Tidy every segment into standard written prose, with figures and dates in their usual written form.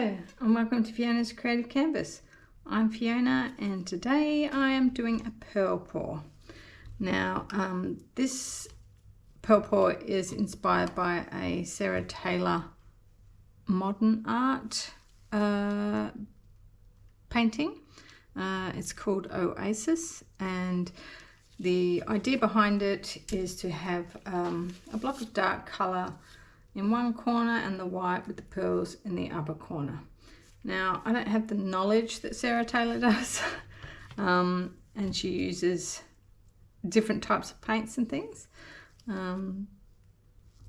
Hello and welcome to Fiona's Creative Canvas. I'm Fiona and today I am doing a pearl pour. Now this pearl pour is inspired by a Sarah Taylor modern art painting. It's called Oasis, and the idea behind it is to have a block of dark colour in one corner and the white with the pearls in the upper corner. Now, I don't have the knowledge that Sarah Taylor does, and she uses different types of paints and things, but I'm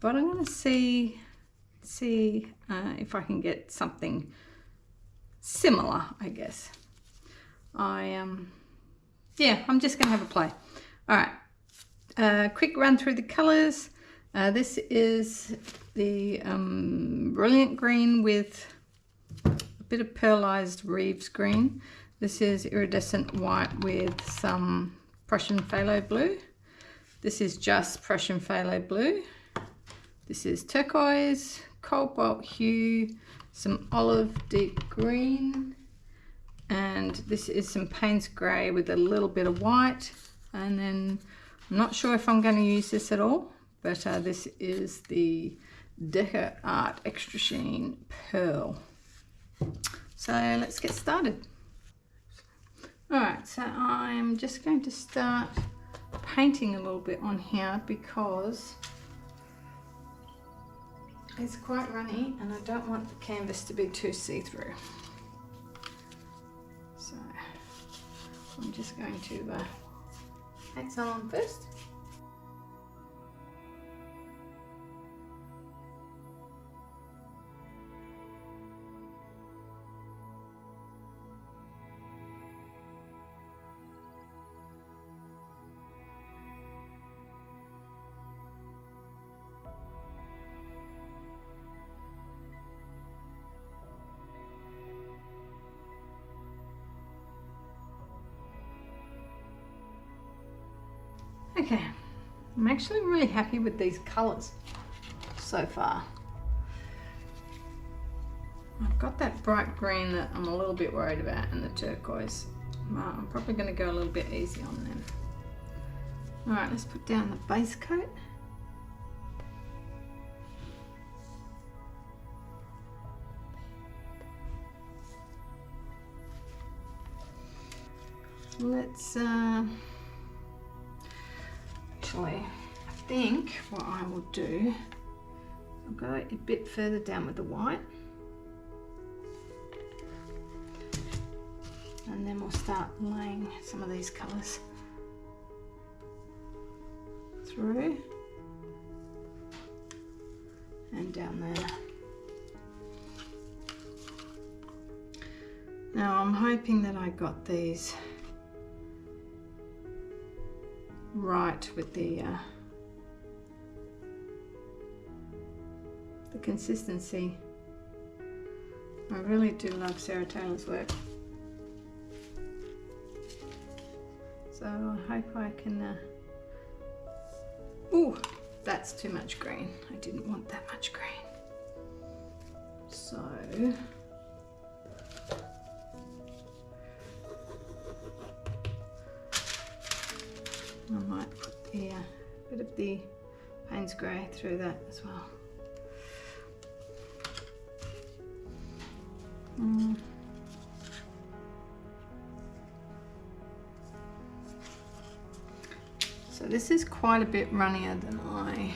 going to see if I can get something similar, I guess. I'm just going to have a play. All right, quick run through the colours. This is the brilliant green with a bit of pearlized Reeves green. This is iridescent white with some Prussian phthalo blue. This is just Prussian phthalo blue. This is turquoise, cobalt hue, some olive deep green, and this is some Payne's grey with a little bit of white. And then I'm not sure if I'm going to use this at all, but this is the Deco Art Extra Sheen Pearl. So let's get started. Alright, so I'm just going to start painting a little bit on here because it's quite runny and I don't want the canvas to be too see-through. So I'm just going to paint some on first. Okay, I'm actually really happy with these colours so far. I've got that bright green that I'm a little bit worried about and the turquoise. I'm probably going to go a little bit easy on them. Alright, let's put down the base coat. Let's actually, I think what I will do, I'll go a bit further down with the white, and then we'll start laying some of these colours through and down there. Now I'm hoping that I got these right with the consistency. I really do love Sarah Taylor's work, so I hope I can ooh, that's too much green. I didn't want that much green, so I might put the bit of the Payne's grey through that as well. So this is quite a bit runnier than I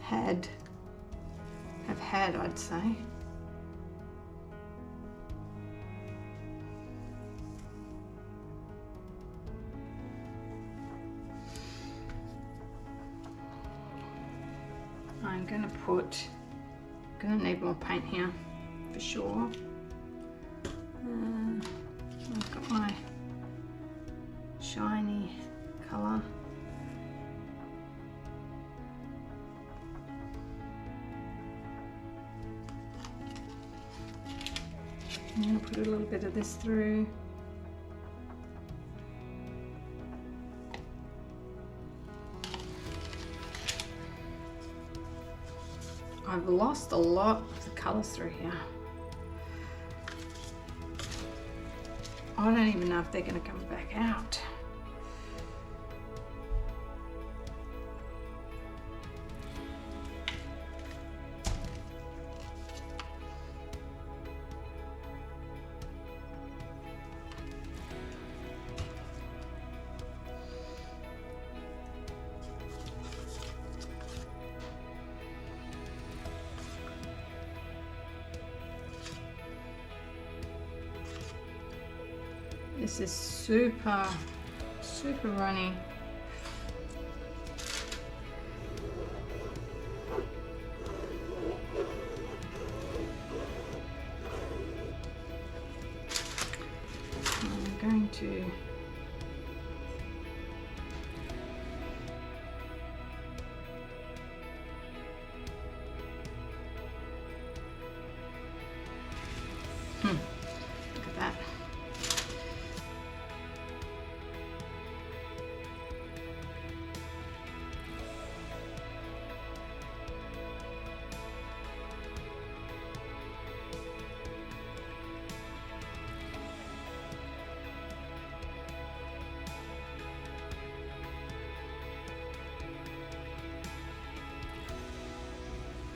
have had, I'd say. I'm gonna need more paint here for sure. I've got my shiny colour. I'm gonna put a little bit of this through. I've lost a lot of the colours through here. I don't even know if they're going to come back out. This is super runny. I'm going to look at that.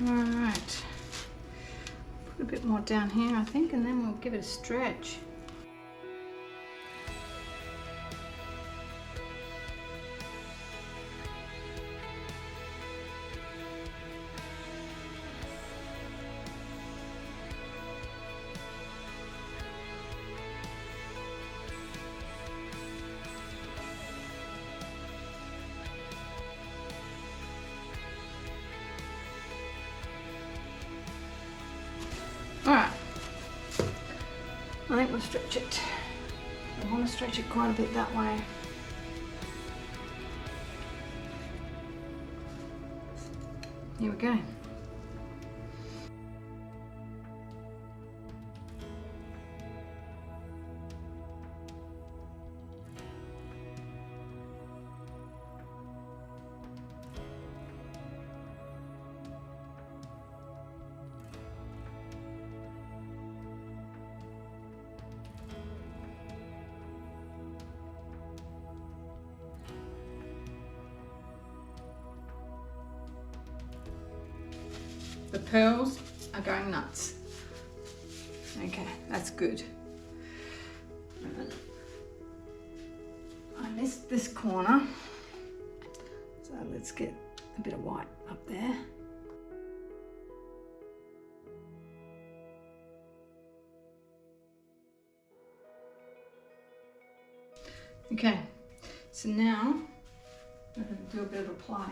Alright, put a bit more down here I think, and then we'll give it a stretch. Alright, I think we'll stretch it. I want to stretch it quite a bit that way. Here we go. The pearls are going nuts. Okay, that's good. I missed this corner, so let's get a bit of white up there. Okay, so now I'm going to do a bit of apply.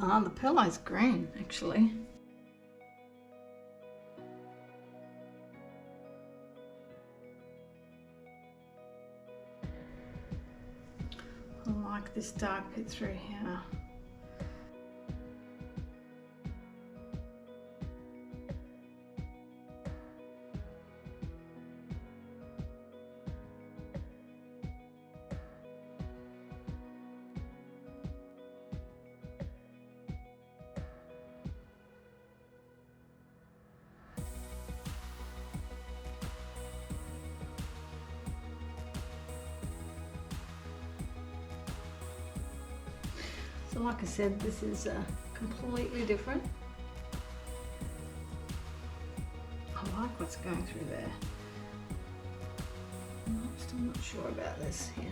Ah, the pearl eye's green, actually. I like this dark bit through here. So like I said, this is completely different. I like what's going through there. I'm still not sure about this here.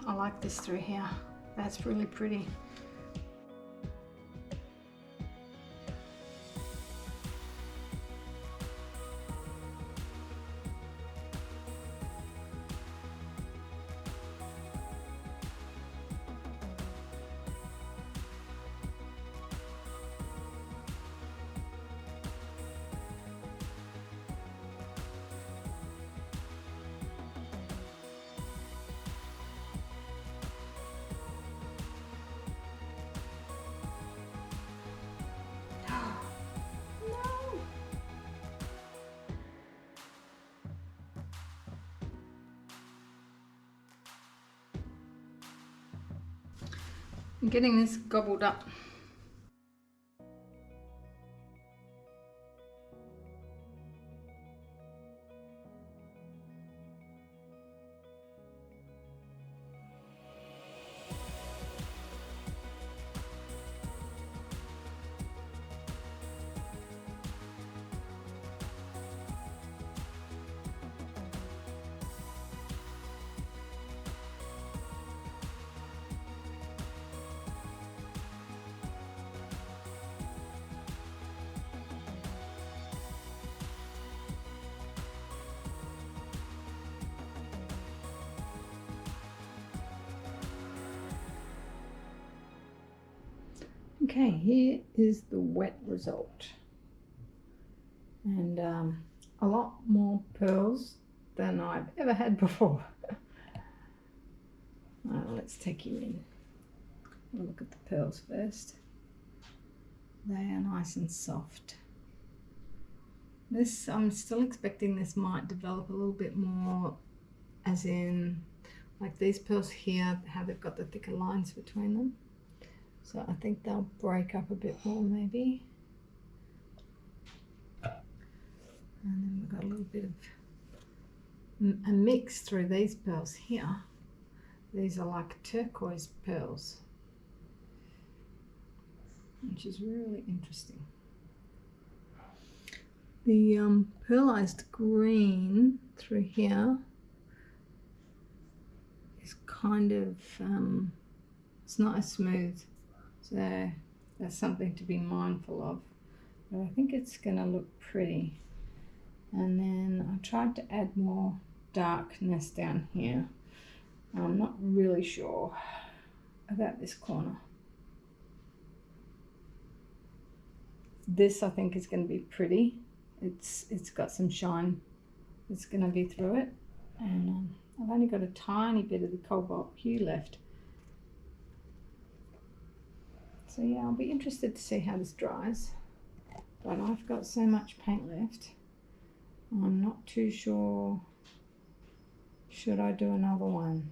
I like this through here. That's really pretty. I'm getting this gobbled up. Okay, here is the wet result, and a lot more pearls than I've ever had before. Let's take you in. We'll look at the pearls first. They are nice and soft. This, I'm still expecting this might develop a little bit more, as in like these pearls here, how they've got the thicker lines between them. So I think they'll break up a bit more maybe. And then we've got a little bit of a mix through these pearls here. These are like turquoise pearls, which is really interesting. The pearlized green through here is kind of, it's not as smooth. So that's something to be mindful of. But I think it's going to look pretty. And then I tried to add more darkness down here. I'm not really sure about this corner. This I think is going to be pretty. It's got some shine that's going to be through it. And I've only got a tiny bit of the cobalt hue left. So yeah, I'll be interested to see how this dries, but I've got so much paint left, I'm not too sure, should I do another one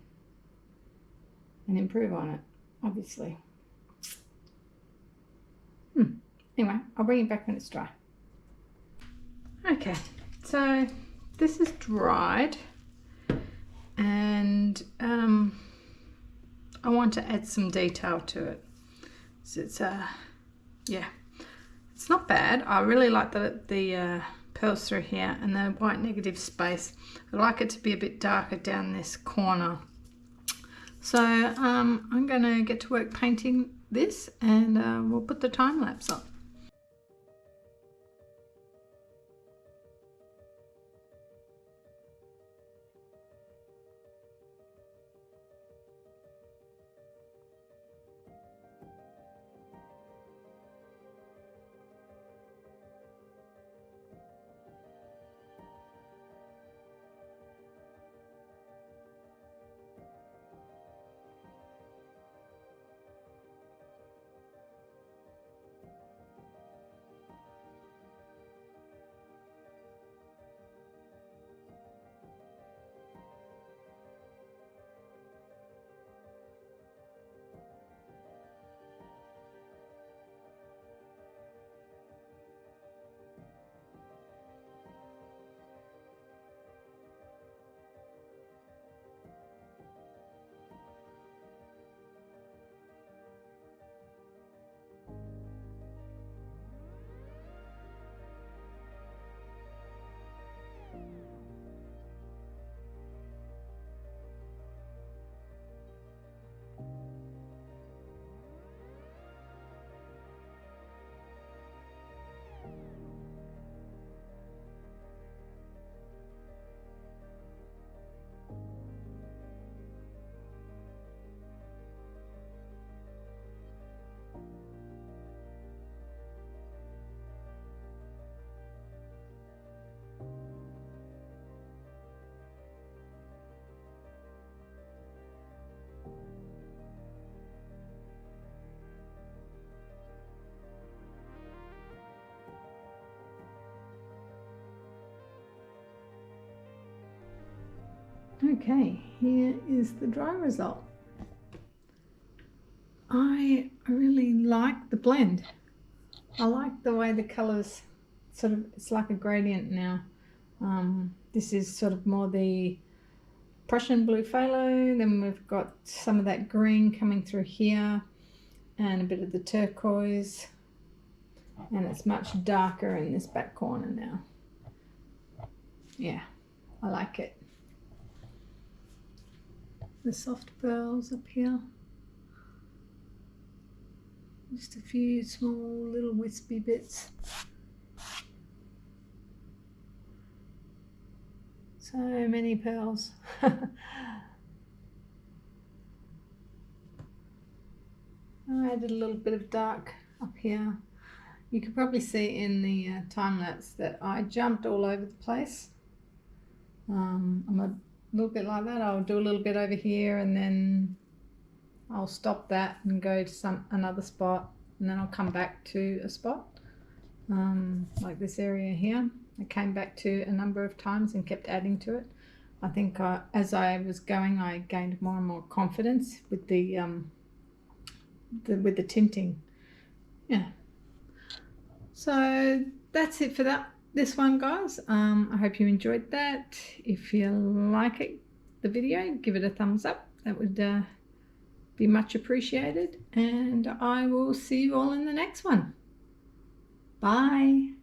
and improve on it, obviously. Anyway, I'll bring it back when it's dry. Okay, so this is dried, and I want to add some detail to it. So it's yeah, it's not bad. I really like the pearls through here and the white negative space. I like it to be a bit darker down this corner. So I'm going to get to work painting this, and we'll put the time lapse up. Okay, here is the dry result. I really like the blend. I like the way the colours sort of, it's like a gradient now. This is sort of more the Prussian blue phthalo, then we've got some of that green coming through here and a bit of the turquoise, and it's much darker in this back corner now. Yeah, I like it. The soft pearls up here. Just a few small little wispy bits. So many pearls. I added a little bit of dark up here. You could probably see in the time lapse that I jumped all over the place. I'm a little bit like that. I'll do a little bit over here and then I'll stop that and go to another spot, and then I'll come back to a spot like this area here. I came back to a number of times and kept adding to it. I think as I was going, I gained more and more confidence with the tinting. Yeah. So that's it for this one, guys. I hope you enjoyed that. If you like the video, give it a thumbs up. That would be much appreciated, and I will see you all in the next one. Bye.